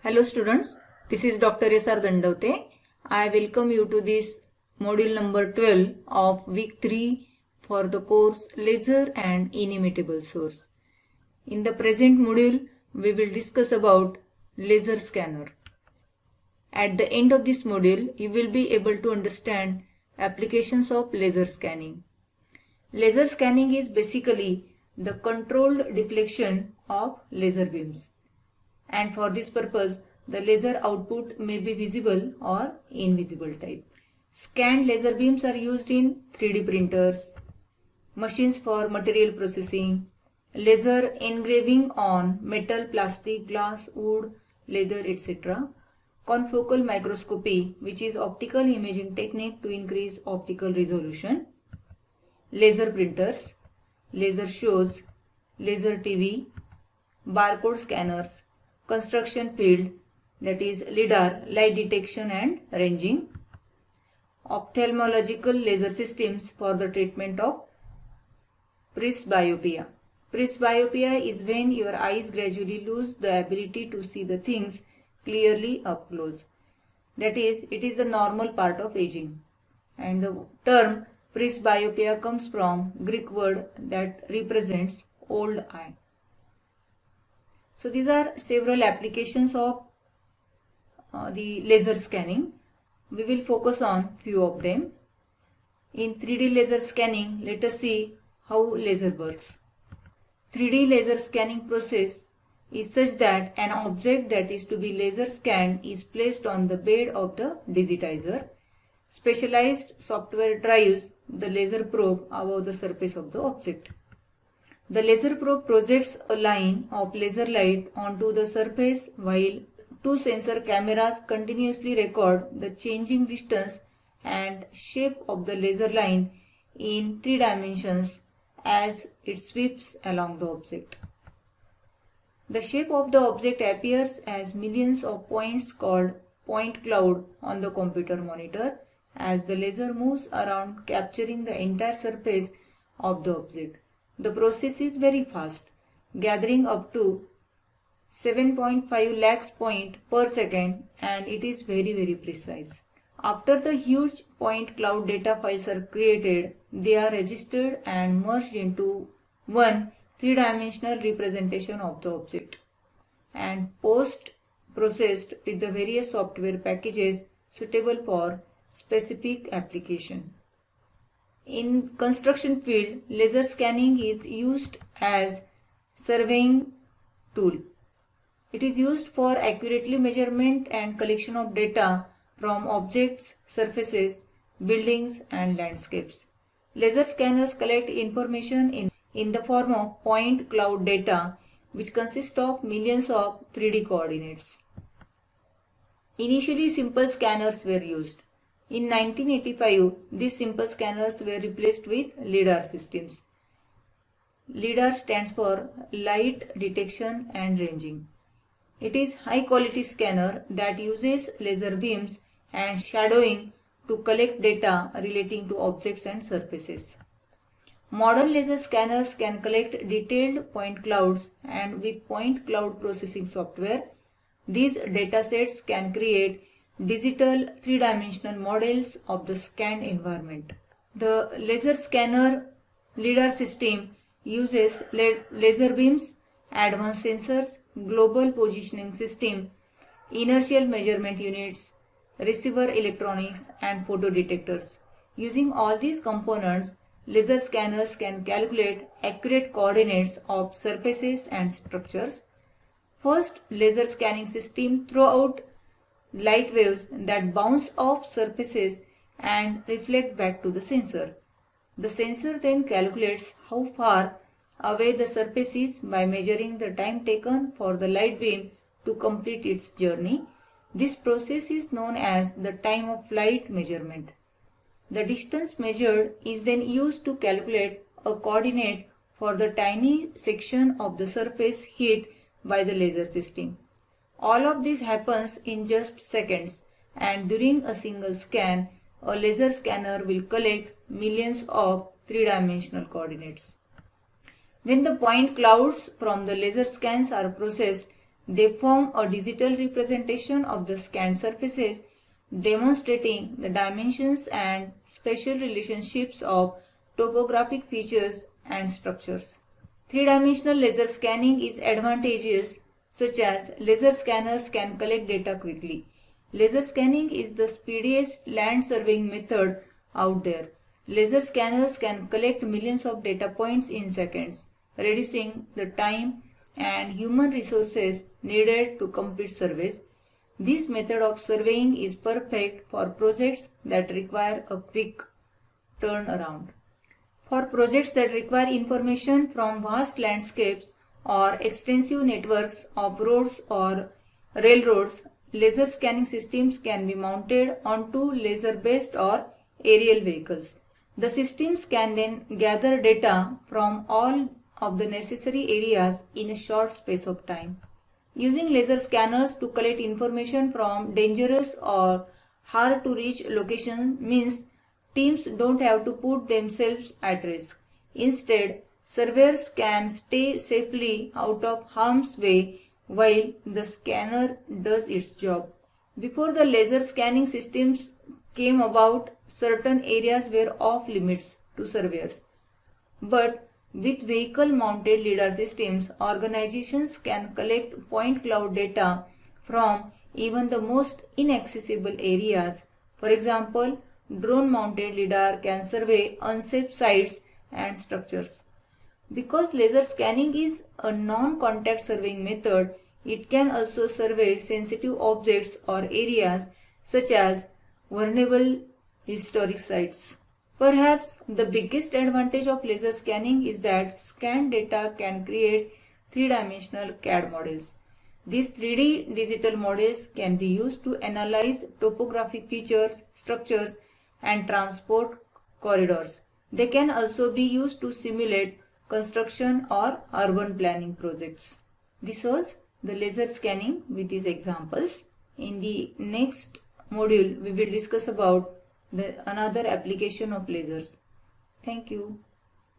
Hello students, this is Dr. S.R. Dandavte. I welcome you to this module number 12 of week 3 for the course Laser and Inimitable Source. In the present module, we will discuss about laser scanner. At the end of this module, you will be able to understand applications of laser scanning. Laser scanning is basically the controlled deflection of laser beams. And for this purpose, the laser output may be visible or invisible type. Scanned laser beams are used in 3D printers, machines for material processing, laser engraving on metal, plastic, glass, wood, leather, etc. Confocal microscopy, which is optical imaging technique to increase optical resolution. Laser printers, laser shows, laser TV, barcode scanners, construction field, that is LIDAR, light detection and ranging, ophthalmological laser systems for the treatment of presbyopia. Presbyopia is when your eyes gradually lose the ability to see the things clearly up close. That is, it is a normal part of aging. And the term presbyopia comes from Greek word that represents old eye. So these are several applications of the laser scanning. We will focus on few of them. In 3D laser scanning, let us see how laser works. 3D laser scanning process is such that an object that is to be laser scanned is placed on the bed of the digitizer. Specialized software drives the laser probe above the surface of the object. The laser probe projects a line of laser light onto the surface while two sensor cameras continuously record the changing distance and shape of the laser line in 3 dimensions as it sweeps along the object. The shape of the object appears as millions of points called point cloud on the computer monitor as the laser moves around, capturing the entire surface of the object. The process is very fast, gathering up to 7.5 lakhs points per second, and it is very precise. After the huge point cloud data files are created, they are registered and merged into one 3-dimensional representation of the object and post-processed with the various software packages suitable for specific application. In construction field, laser scanning is used as surveying tool. It is used for accurately measurement and collection of data from objects, surfaces, buildings and landscapes. Laser scanners collect information in the form of point cloud data, which consists of millions of 3D coordinates. Initially, simple scanners were used. In 1985, these simple scanners were replaced with LIDAR systems. LIDAR stands for Light Detection and Ranging. It is high quality scanner that uses laser beams and shadowing to collect data relating to objects and surfaces. Modern laser scanners can collect detailed point clouds, and with point cloud processing software, these datasets can create digital 3-dimensional models of the scanned environment. The laser scanner LIDAR system uses laser beams, advanced sensors, global positioning system, inertial measurement units, receiver electronics and photodetectors. Using all these components, laser scanners can calculate accurate coordinates of surfaces and structures. First, laser scanning system throw out light waves that bounce off surfaces and reflect back to the sensor. The sensor then calculates how far away the surface is by measuring the time taken for the light beam to complete its journey. This process is known as the time of flight measurement. The distance measured is then used to calculate a coordinate for the tiny section of the surface hit by the laser system. All of this happens in just seconds, and during a single scan, a laser scanner will collect millions of 3-dimensional coordinates. When the point clouds from the laser scans are processed, They form a digital representation of the scanned surfaces, demonstrating the dimensions and spatial relationships of topographic features and structures. Three-dimensional laser scanning is advantageous, such as laser scanners can collect data quickly. Laser scanning is the speediest land surveying method out there. Laser scanners can collect millions of data points in seconds, reducing the time and human resources needed to complete surveys. This method of surveying is perfect for projects that require a quick turnaround. For projects that require information from vast landscapes or extensive networks of roads or railroads, laser scanning systems can be mounted onto laser-based or aerial vehicles. The systems can then gather data from all of the necessary areas in a short space of time. Using laser scanners to collect information from dangerous or hard to reach locations means teams don't have to put themselves at risk. Instead, surveyors can stay safely out of harm's way while the scanner does its job. Before the laser scanning systems came about, certain areas were off limits to surveyors. But with vehicle-mounted LiDAR systems, organizations can collect point cloud data from even the most inaccessible areas. For example, drone-mounted LiDAR can survey unsafe sites and structures. Because laser scanning is a non-contact surveying method, it can also survey sensitive objects or areas such as vulnerable historic sites. Perhaps the biggest advantage of laser scanning is that scanned data can create three-dimensional CAD models. These 3D digital models can be used to analyze topographic features, structures, and transport corridors. They can also be used to simulate construction or urban planning projects. This was the laser scanning with these examples. In the next module, we will discuss about another application of lasers. Thank you.